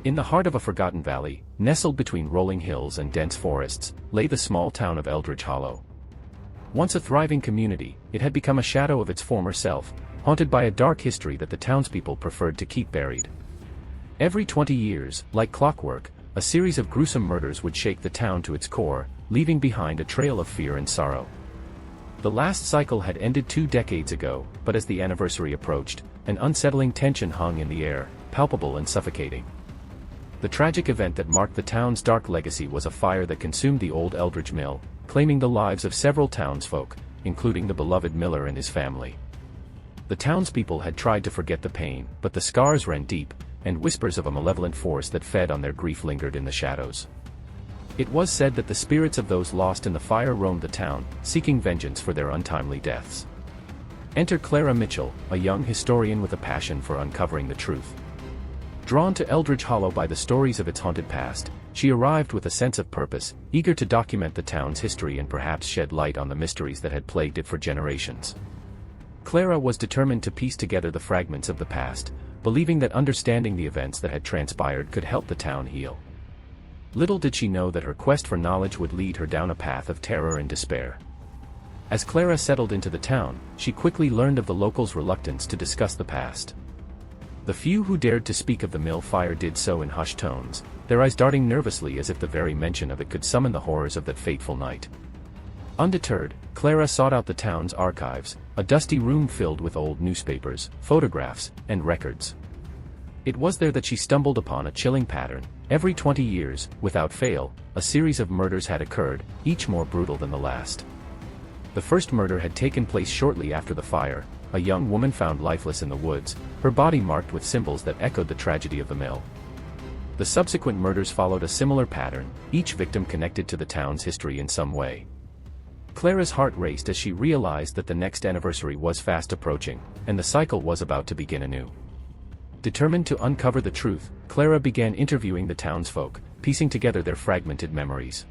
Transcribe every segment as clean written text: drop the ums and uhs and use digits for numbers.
In the heart of a forgotten valley, nestled between rolling hills and dense forests, lay the small town of Eldridge Hollow. Once a thriving community, it had become a shadow of its former self, haunted by a dark history that the townspeople preferred to keep buried. Every 20 years, like clockwork, a series of gruesome murders would shake the town to its core, leaving behind a trail of fear and sorrow. The last cycle had ended 2 decades ago, but as the anniversary approached, an unsettling tension hung in the air, palpable and suffocating. The tragic event that marked the town's dark legacy was a fire that consumed the old Eldridge Mill, claiming the lives of several townsfolk, including the beloved miller and his family. The townspeople had tried to forget the pain, but the scars ran deep, and whispers of a malevolent force that fed on their grief lingered in the shadows. It was said that the spirits of those lost in the fire roamed the town, seeking vengeance for their untimely deaths. Enter Clara Mitchell, a young historian with a passion for uncovering the truth. Drawn to Eldridge Hollow by the stories of its haunted past, she arrived with a sense of purpose, eager to document the town's history and perhaps shed light on the mysteries that had plagued it for generations. Clara was determined to piece together the fragments of the past, believing that understanding the events that had transpired could help the town heal. Little did she know that her quest for knowledge would lead her down a path of terror and despair. As Clara settled into the town, she quickly learned of the locals' reluctance to discuss the past. The few who dared to speak of the mill fire did so in hushed tones, their eyes darting nervously as if the very mention of it could summon the horrors of that fateful night. Undeterred, Clara sought out the town's archives, a dusty room filled with old newspapers, photographs, and records. It was there that she stumbled upon a chilling pattern. Every 20 years, without fail, a series of murders had occurred, each more brutal than the last. The first murder had taken place shortly after the fire, a young woman found lifeless in the woods, her body marked with symbols that echoed the tragedy of the mill. The subsequent murders followed a similar pattern, each victim connected to the town's history in some way. Clara's heart raced as she realized that the next anniversary was fast approaching, and the cycle was about to begin anew. Determined to uncover the truth, Clara began interviewing the townsfolk, piecing together their fragmented memories.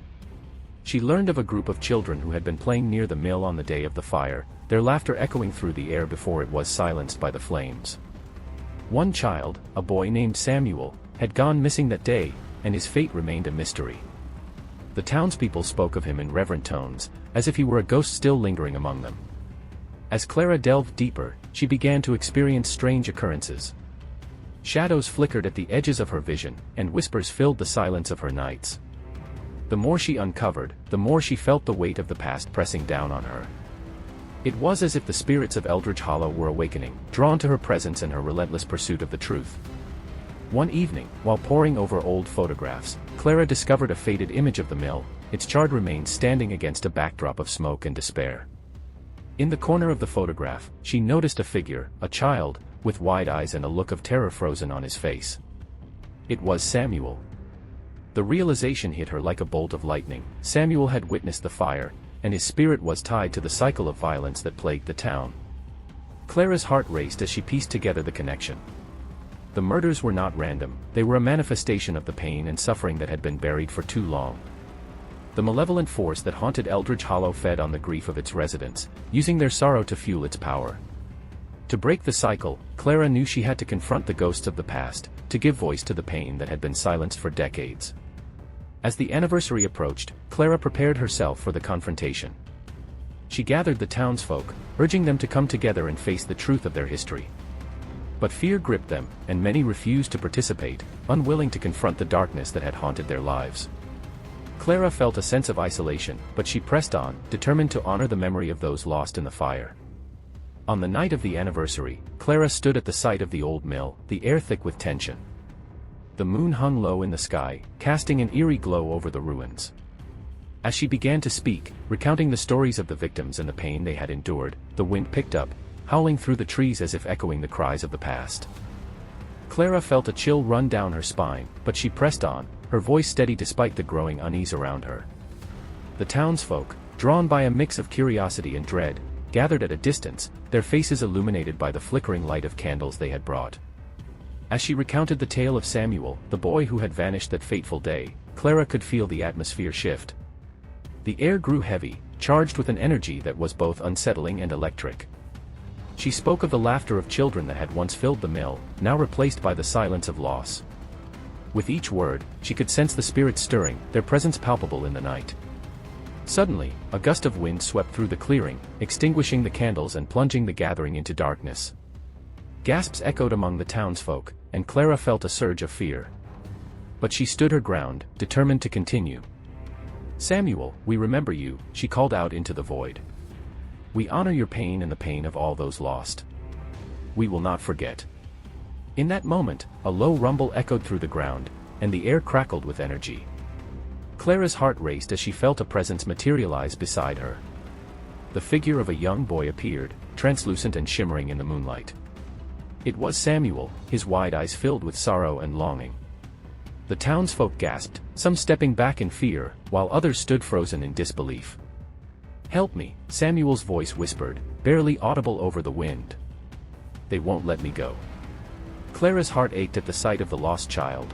She learned of a group of children who had been playing near the mill on the day of the fire, their laughter echoing through the air before it was silenced by the flames. One child, a boy named Samuel, had gone missing that day, and his fate remained a mystery. The townspeople spoke of him in reverent tones, as if he were a ghost still lingering among them. As Clara delved deeper, she began to experience strange occurrences. Shadows flickered at the edges of her vision, and whispers filled the silence of her nights. The more she uncovered, the more she felt the weight of the past pressing down on her. It was as if the spirits of Eldridge Hollow were awakening, drawn to her presence and her relentless pursuit of the truth. One evening, while poring over old photographs, Clara discovered a faded image of the mill, its charred remains standing against a backdrop of smoke and despair. In the corner of the photograph, she noticed a figure, a child, with wide eyes and a look of terror frozen on his face. It was Samuel. The realization hit her like a bolt of lightning. Samuel had witnessed the fire, and his spirit was tied to the cycle of violence that plagued the town. Clara's heart raced as she pieced together the connection. The murders were not random, they were a manifestation of the pain and suffering that had been buried for too long. The malevolent force that haunted Eldridge Hollow fed on the grief of its residents, using their sorrow to fuel its power. To break the cycle, Clara knew she had to confront the ghosts of the past, to give voice to the pain that had been silenced for decades. As the anniversary approached, Clara prepared herself for the confrontation. She gathered the townsfolk, urging them to come together and face the truth of their history. But fear gripped them, and many refused to participate, unwilling to confront the darkness that had haunted their lives. Clara felt a sense of isolation, but she pressed on, determined to honor the memory of those lost in the fire. On the night of the anniversary, Clara stood at the site of the old mill, the air thick with tension. The moon hung low in the sky, casting an eerie glow over the ruins. As she began to speak, recounting the stories of the victims and the pain they had endured, the wind picked up, howling through the trees as if echoing the cries of the past. Clara felt a chill run down her spine, but she pressed on, her voice steady despite the growing unease around her. The townsfolk, drawn by a mix of curiosity and dread, gathered at a distance, their faces illuminated by the flickering light of candles they had brought. As she recounted the tale of Samuel, the boy who had vanished that fateful day, Clara could feel the atmosphere shift. The air grew heavy, charged with an energy that was both unsettling and electric. She spoke of the laughter of children that had once filled the mill, now replaced by the silence of loss. With each word, she could sense the spirits stirring, their presence palpable in the night. Suddenly, a gust of wind swept through the clearing, extinguishing the candles and plunging the gathering into darkness. Gasps echoed among the townsfolk, and Clara felt a surge of fear. But she stood her ground, determined to continue. "Samuel, we remember you," she called out into the void. "We honor your pain and the pain of all those lost. We will not forget." In that moment, a low rumble echoed through the ground, and the air crackled with energy. Clara's heart raced as she felt a presence materialize beside her. The figure of a young boy appeared, translucent and shimmering in the moonlight. It was Samuel, his wide eyes filled with sorrow and longing. The townsfolk gasped, some stepping back in fear, while others stood frozen in disbelief. "Help me," Samuel's voice whispered, barely audible over the wind. "They won't let me go." Clara's heart ached at the sight of the lost child.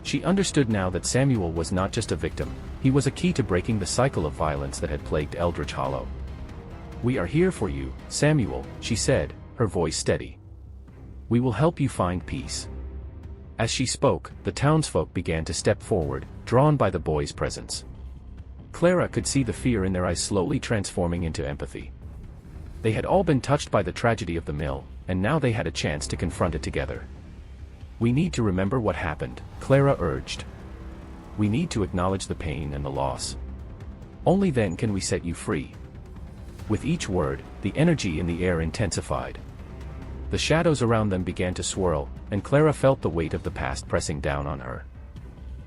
She understood now that Samuel was not just a victim, he was a key to breaking the cycle of violence that had plagued Eldritch Hollow. "We are here for you, Samuel," she said, her voice steady. "We will help you find peace." As she spoke, the townsfolk began to step forward, drawn by the boy's presence. Clara could see the fear in their eyes slowly transforming into empathy. They had all been touched by the tragedy of the mill, and now they had a chance to confront it together. "We need to remember what happened," Clara urged. "We need to acknowledge the pain and the loss. Only then can we set you free." With each word, the energy in the air intensified. The shadows around them began to swirl, and Clara felt the weight of the past pressing down on her.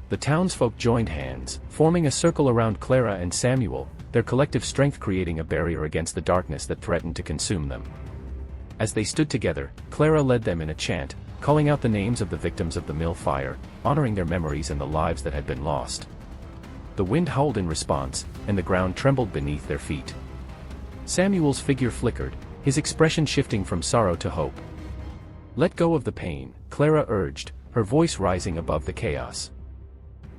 The townsfolk joined hands, forming a circle around Clara and Samuel, their collective strength creating a barrier against the darkness that threatened to consume them. As they stood together, Clara led them in a chant, calling out the names of the victims of the mill fire, honoring their memories and the lives that had been lost. The wind howled in response, and the ground trembled beneath their feet. Samuel's figure flickered, his expression shifting from sorrow to hope. "Let go of the pain," Clara urged, her voice rising above the chaos.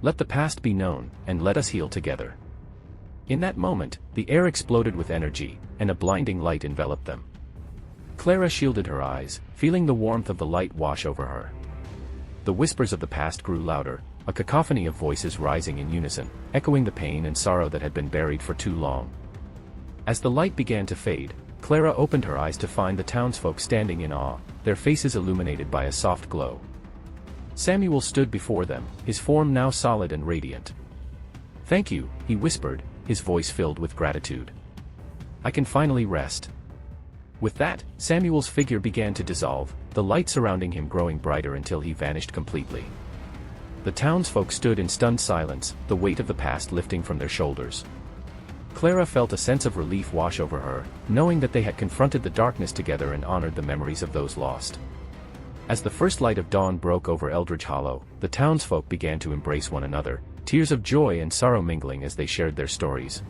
"Let the past be known, and let us heal together." In that moment, the air exploded with energy, and a blinding light enveloped them. Clara shielded her eyes, feeling the warmth of the light wash over her. The whispers of the past grew louder, a cacophony of voices rising in unison, echoing the pain and sorrow that had been buried for too long. As the light began to fade, Clara opened her eyes to find the townsfolk standing in awe, their faces illuminated by a soft glow. Samuel stood before them, his form now solid and radiant. "Thank you," he whispered, his voice filled with gratitude. "I can finally rest." With that, Samuel's figure began to dissolve, the light surrounding him growing brighter until he vanished completely. The townsfolk stood in stunned silence, the weight of the past lifting from their shoulders. Clara felt a sense of relief wash over her, knowing that they had confronted the darkness together and honored the memories of those lost. As the first light of dawn broke over Eldritch Hollow, the townsfolk began to embrace one another, tears of joy and sorrow mingling as they shared their stories.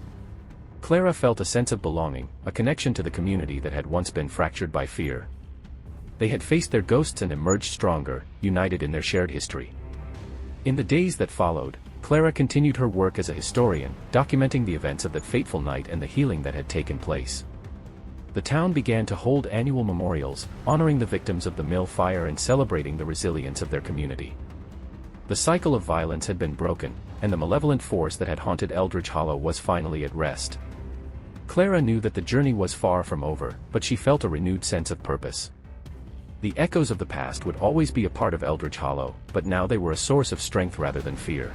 Clara felt a sense of belonging, a connection to the community that had once been fractured by fear. They had faced their ghosts and emerged stronger, united in their shared history. In the days that followed, Clara continued her work as a historian, documenting the events of that fateful night and the healing that had taken place. The town began to hold annual memorials, honoring the victims of the mill fire and celebrating the resilience of their community. The cycle of violence had been broken, and the malevolent force that had haunted Eldritch Hollow was finally at rest. Clara knew that the journey was far from over, but she felt a renewed sense of purpose. The echoes of the past would always be a part of Eldritch Hollow, but now they were a source of strength rather than fear.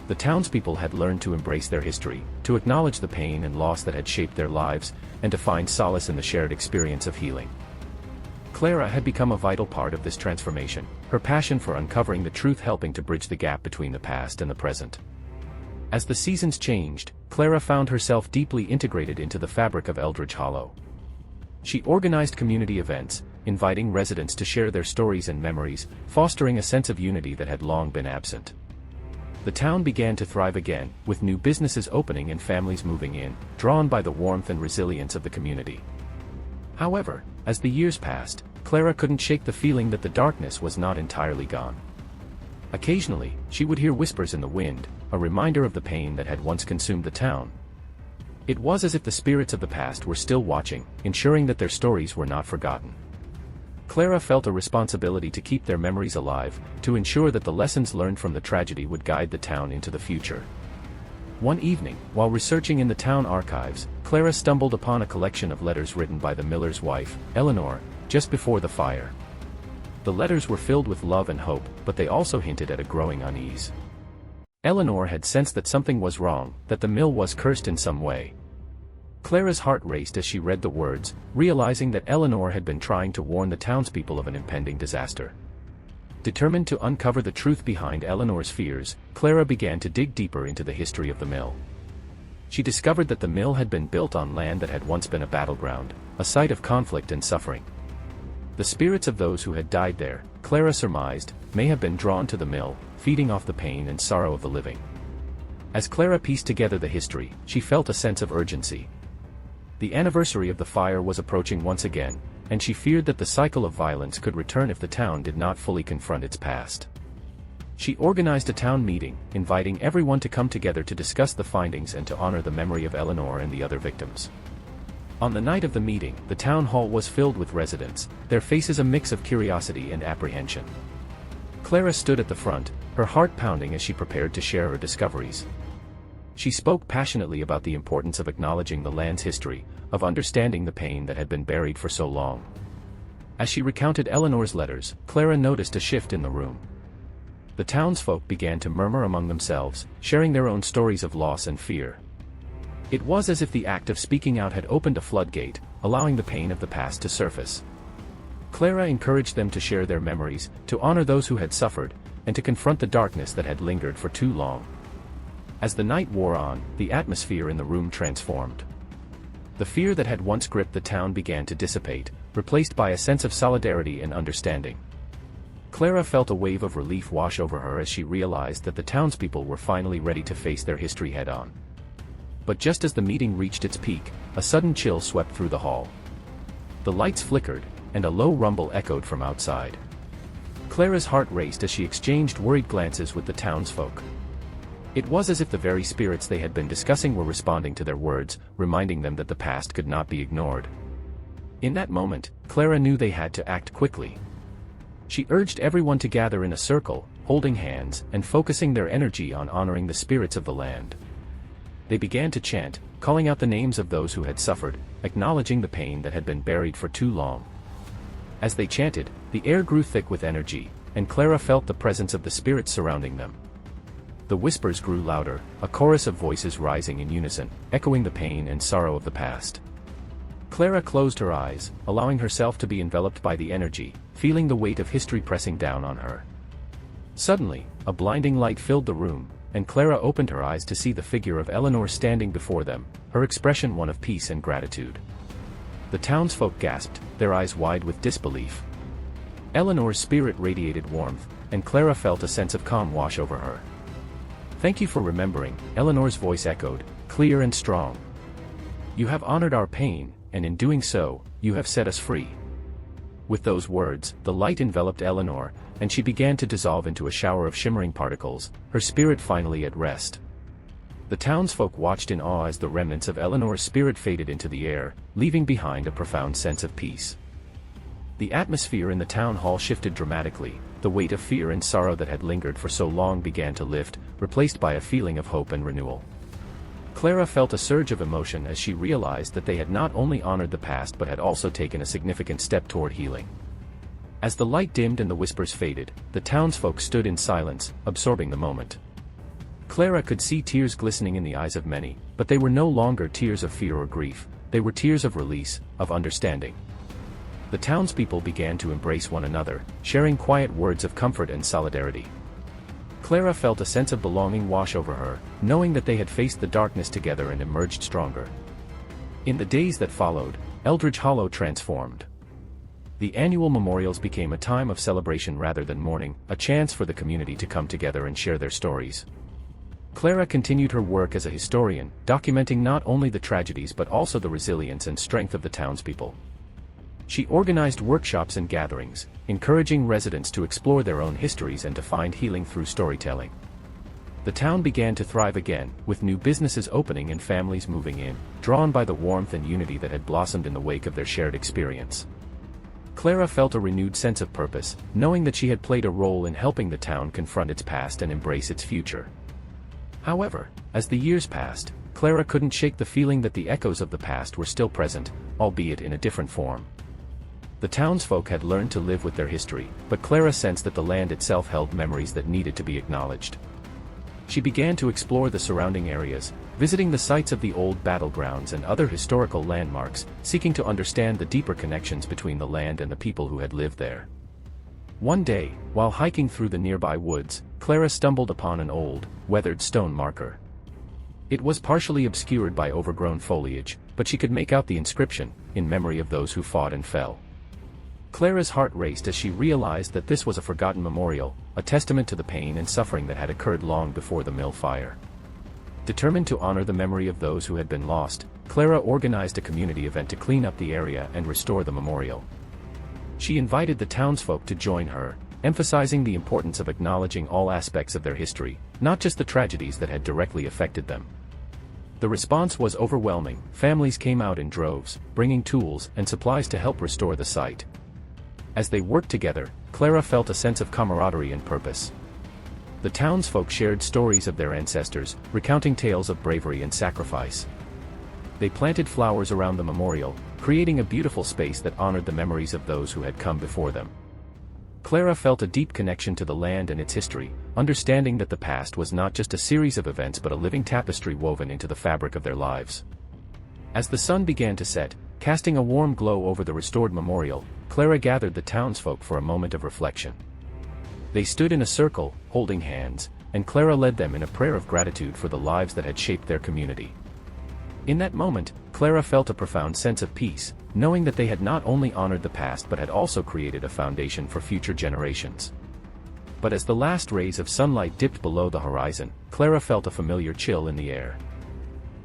The townspeople had learned to embrace their history, to acknowledge the pain and loss that had shaped their lives, and to find solace in the shared experience of healing. Clara had become a vital part of this transformation, her passion for uncovering the truth helping to bridge the gap between the past and the present. As the seasons changed, Clara found herself deeply integrated into the fabric of Eldritch Hollow. She organized community events, inviting residents to share their stories and memories, fostering a sense of unity that had long been absent. The town began to thrive again, with new businesses opening and families moving in, drawn by the warmth and resilience of the community. However, as the years passed, Clara couldn't shake the feeling that the darkness was not entirely gone. Occasionally, she would hear whispers in the wind, a reminder of the pain that had once consumed the town. It was as if the spirits of the past were still watching, ensuring that their stories were not forgotten. Clara felt a responsibility to keep their memories alive, to ensure that the lessons learned from the tragedy would guide the town into the future. One evening, while researching in the town archives, Clara stumbled upon a collection of letters written by the miller's wife, Eleanor, just before the fire. The letters were filled with love and hope, but they also hinted at a growing unease. Eleanor had sensed that something was wrong, that the mill was cursed in some way. Clara's heart raced as she read the words, realizing that Eleanor had been trying to warn the townspeople of an impending disaster. Determined to uncover the truth behind Eleanor's fears, Clara began to dig deeper into the history of the mill. She discovered that the mill had been built on land that had once been a battleground, a site of conflict and suffering. The spirits of those who had died there, Clara surmised, may have been drawn to the mill, feeding off the pain and sorrow of the living. As Clara pieced together the history, she felt a sense of urgency. The anniversary of the fire was approaching once again, and she feared that the cycle of violence could return if the town did not fully confront its past. She organized a town meeting, inviting everyone to come together to discuss the findings and to honor the memory of Eleanor and the other victims. On the night of the meeting, the town hall was filled with residents, their faces a mix of curiosity and apprehension. Clara stood at the front, her heart pounding as she prepared to share her discoveries. She spoke passionately about the importance of acknowledging the land's history, of understanding the pain that had been buried for so long. As she recounted Eleanor's letters, Clara noticed a shift in the room. The townsfolk began to murmur among themselves, sharing their own stories of loss and fear. It was as if the act of speaking out had opened a floodgate, allowing the pain of the past to surface. Clara encouraged them to share their memories, to honor those who had suffered, and to confront the darkness that had lingered for too long. As the night wore on, the atmosphere in the room transformed. The fear that had once gripped the town began to dissipate, replaced by a sense of solidarity and understanding. Clara felt a wave of relief wash over her as she realized that the townspeople were finally ready to face their history head-on. But just as the meeting reached its peak, a sudden chill swept through the hall. The lights flickered, and a low rumble echoed from outside. Clara's heart raced as she exchanged worried glances with the townsfolk. It was as if the very spirits they had been discussing were responding to their words, reminding them that the past could not be ignored. In that moment, Clara knew they had to act quickly. She urged everyone to gather in a circle, holding hands, and focusing their energy on honoring the spirits of the land. They began to chant, calling out the names of those who had suffered, acknowledging the pain that had been buried for too long. As they chanted, the air grew thick with energy, and Clara felt the presence of the spirits surrounding them. The whispers grew louder, a chorus of voices rising in unison, echoing the pain and sorrow of the past. Clara closed her eyes, allowing herself to be enveloped by the energy, feeling the weight of history pressing down on her. Suddenly, a blinding light filled the room, and Clara opened her eyes to see the figure of Eleanor standing before them, her expression one of peace and gratitude. The townsfolk gasped, their eyes wide with disbelief. Eleanor's spirit radiated warmth, and Clara felt a sense of calm wash over her. "Thank you for remembering," Eleanor's voice echoed, clear and strong. "You have honored our pain, and in doing so, you have set us free." With those words, the light enveloped Eleanor, and she began to dissolve into a shower of shimmering particles, her spirit finally at rest. The townsfolk watched in awe as the remnants of Eleanor's spirit faded into the air, leaving behind a profound sense of peace. The atmosphere in the town hall shifted dramatically, the weight of fear and sorrow that had lingered for so long began to lift, replaced by a feeling of hope and renewal. Clara felt a surge of emotion as she realized that they had not only honored the past but had also taken a significant step toward healing. As the light dimmed and the whispers faded, the townsfolk stood in silence, absorbing the moment. Clara could see tears glistening in the eyes of many, but they were no longer tears of fear or grief, they were tears of release, of understanding. The townspeople began to embrace one another, sharing quiet words of comfort and solidarity. Clara felt a sense of belonging wash over her, knowing that they had faced the darkness together and emerged stronger. In the days that followed, Eldridge Hollow transformed. The annual memorials became a time of celebration rather than mourning, a chance for the community to come together and share their stories. Clara continued her work as a historian, documenting not only the tragedies but also the resilience and strength of the townspeople. She organized workshops and gatherings, encouraging residents to explore their own histories and to find healing through storytelling. The town began to thrive again, with new businesses opening and families moving in, drawn by the warmth and unity that had blossomed in the wake of their shared experience. Clara felt a renewed sense of purpose, knowing that she had played a role in helping the town confront its past and embrace its future. However, as the years passed, Clara couldn't shake the feeling that the echoes of the past were still present, albeit in a different form. The townsfolk had learned to live with their history, but Clara sensed that the land itself held memories that needed to be acknowledged. She began to explore the surrounding areas, visiting the sites of the old battlegrounds and other historical landmarks, seeking to understand the deeper connections between the land and the people who had lived there. One day, while hiking through the nearby woods, Clara stumbled upon an old, weathered stone marker. It was partially obscured by overgrown foliage, but she could make out the inscription, "In memory of those who fought and fell." Clara's heart raced as she realized that this was a forgotten memorial, a testament to the pain and suffering that had occurred long before the mill fire. Determined to honor the memory of those who had been lost, Clara organized a community event to clean up the area and restore the memorial. She invited the townsfolk to join her, emphasizing the importance of acknowledging all aspects of their history, not just the tragedies that had directly affected them. The response was overwhelming. Families came out in droves, bringing tools and supplies to help restore the site. As they worked together, Clara felt a sense of camaraderie and purpose. The townsfolk shared stories of their ancestors, recounting tales of bravery and sacrifice. They planted flowers around the memorial, creating a beautiful space that honored the memories of those who had come before them. Clara felt a deep connection to the land and its history, understanding that the past was not just a series of events but a living tapestry woven into the fabric of their lives. As the sun began to set, casting a warm glow over the restored memorial, Clara gathered the townsfolk for a moment of reflection. They stood in a circle, holding hands, and Clara led them in a prayer of gratitude for the lives that had shaped their community. In that moment, Clara felt a profound sense of peace, knowing that they had not only honored the past but had also created a foundation for future generations. But as the last rays of sunlight dipped below the horizon, Clara felt a familiar chill in the air.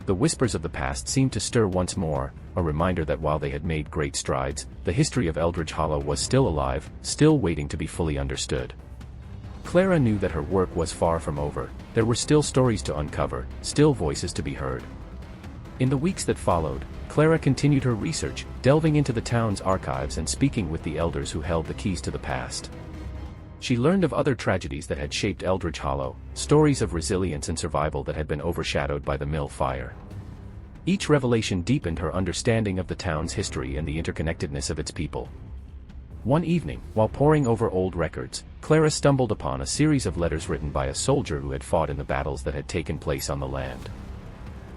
The whispers of the past seemed to stir once more, a reminder that while they had made great strides, the history of Eldridge Hollow was still alive, still waiting to be fully understood. Clara knew that her work was far from over. There were still stories to uncover, still voices to be heard. In the weeks that followed, Clara continued her research, delving into the town's archives and speaking with the elders who held the keys to the past. She learned of other tragedies that had shaped Eldridge Hollow, stories of resilience and survival that had been overshadowed by the mill fire. Each revelation deepened her understanding of the town's history and the interconnectedness of its people. One evening, while poring over old records, Clara stumbled upon a series of letters written by a soldier who had fought in the battles that had taken place on the land.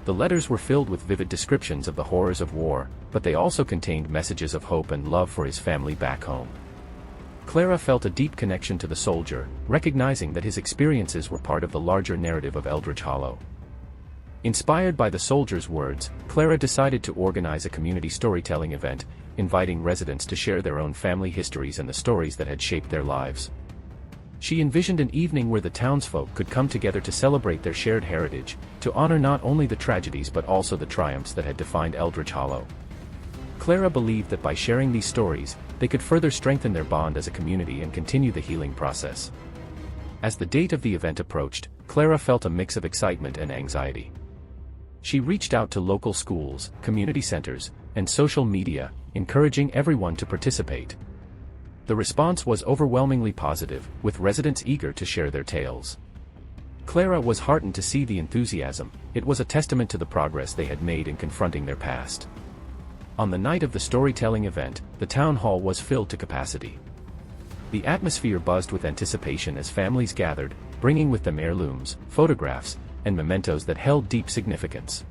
The letters were filled with vivid descriptions of the horrors of war, but they also contained messages of hope and love for his family back home. Clara felt a deep connection to the soldier, recognizing that his experiences were part of the larger narrative of Eldridge Hollow. Inspired by the soldier's words, Clara decided to organize a community storytelling event, inviting residents to share their own family histories and the stories that had shaped their lives. She envisioned an evening where the townsfolk could come together to celebrate their shared heritage, to honor not only the tragedies but also the triumphs that had defined Eldridge Hollow. Clara believed that by sharing these stories, they could further strengthen their bond as a community and continue the healing process. As the date of the event approached, Clara felt a mix of excitement and anxiety. She reached out to local schools, community centers, and social media, encouraging everyone to participate. The response was overwhelmingly positive, with residents eager to share their tales. Clara was heartened to see the enthusiasm. It was a testament to the progress they had made in confronting their past. On the night of the storytelling event, the town hall was filled to capacity. The atmosphere buzzed with anticipation as families gathered, bringing with them heirlooms, photographs, and mementos that held deep significance.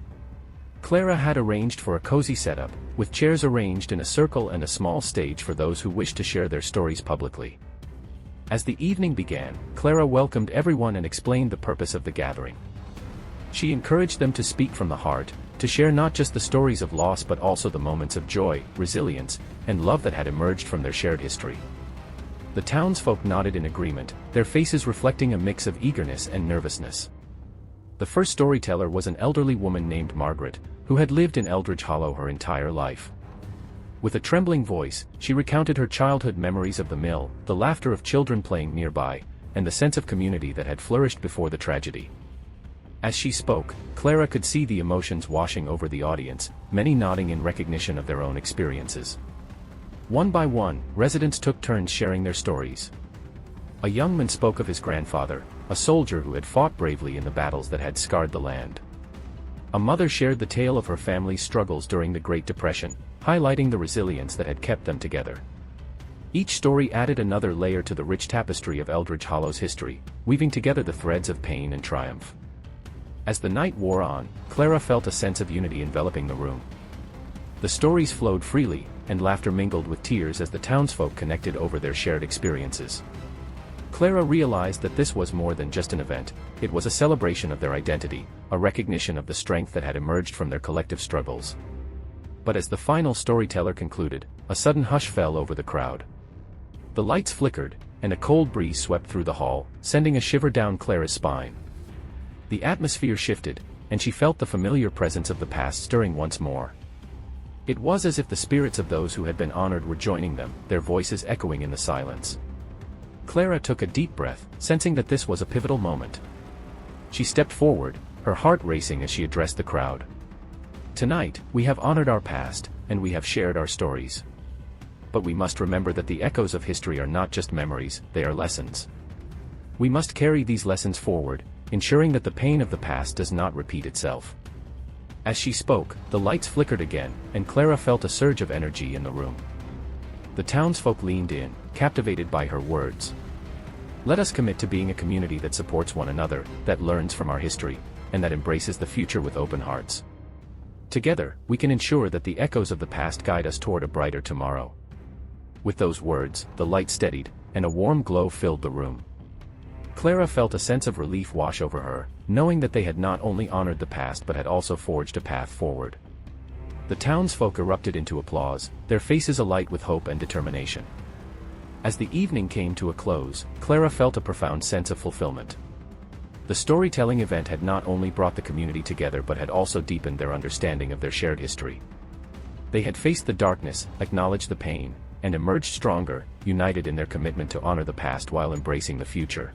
Clara had arranged for a cozy setup, with chairs arranged in a circle and a small stage for those who wished to share their stories publicly. As the evening began, Clara welcomed everyone and explained the purpose of the gathering. She encouraged them to speak from the heart, to share not just the stories of loss but also the moments of joy, resilience, and love that had emerged from their shared history. The townsfolk nodded in agreement, their faces reflecting a mix of eagerness and nervousness. The first storyteller was an elderly woman named Margaret, who had lived in Eldridge Hollow her entire life. With a trembling voice, she recounted her childhood memories of the mill, the laughter of children playing nearby, and the sense of community that had flourished before the tragedy. As she spoke, Clara could see the emotions washing over the audience, many nodding in recognition of their own experiences. One by one, residents took turns sharing their stories. A young man spoke of his grandfather, a soldier who had fought bravely in the battles that had scarred the land. A mother shared the tale of her family's struggles during the Great Depression, highlighting the resilience that had kept them together. Each story added another layer to the rich tapestry of Eldridge Hollow's history, weaving together the threads of pain and triumph. As the night wore on, Clara felt a sense of unity enveloping the room. The stories flowed freely, and laughter mingled with tears as the townsfolk connected over their shared experiences. Clara realized that this was more than just an event, it was a celebration of their identity, a recognition of the strength that had emerged from their collective struggles. But as the final storyteller concluded, a sudden hush fell over the crowd. The lights flickered, and a cold breeze swept through the hall, sending a shiver down Clara's spine. The atmosphere shifted, and she felt the familiar presence of the past stirring once more. It was as if the spirits of those who had been honored were joining them, their voices echoing in the silence. Clara took a deep breath, sensing that this was a pivotal moment. She stepped forward, her heart racing as she addressed the crowd. Tonight, we have honored our past, and we have shared our stories. But we must remember that the echoes of history are not just memories, they are lessons. We must carry these lessons forward, ensuring that the pain of the past does not repeat itself. As she spoke, the lights flickered again, and Clara felt a surge of energy in the room. The townsfolk leaned in, captivated by her words. Let us commit to being a community that supports one another, that learns from our history, and that embraces the future with open hearts. Together, we can ensure that the echoes of the past guide us toward a brighter tomorrow. With those words, the light steadied, and a warm glow filled the room. Clara felt a sense of relief wash over her, knowing that they had not only honored the past but had also forged a path forward. The townsfolk erupted into applause, their faces alight with hope and determination. As the evening came to a close, Clara felt a profound sense of fulfillment. The storytelling event had not only brought the community together but had also deepened their understanding of their shared history. They had faced the darkness, acknowledged the pain, and emerged stronger, united in their commitment to honor the past while embracing the future.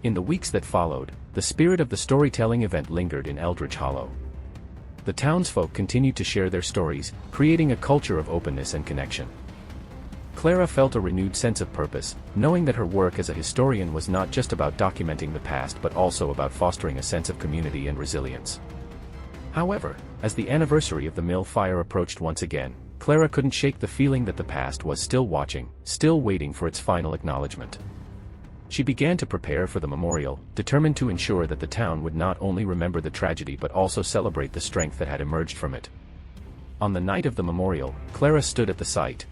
In the weeks that followed, the spirit of the storytelling event lingered in Eldridge Hollow. The townsfolk continued to share their stories, creating a culture of openness and connection. Clara felt a renewed sense of purpose, knowing that her work as a historian was not just about documenting the past but also about fostering a sense of community and resilience. However, as the anniversary of the mill fire approached once again, Clara couldn't shake the feeling that the past was still watching, still waiting for its final acknowledgement. She began to prepare for the memorial, determined to ensure that the town would not only remember the tragedy but also celebrate the strength that had emerged from it. On the night of the memorial, Clara stood at the site,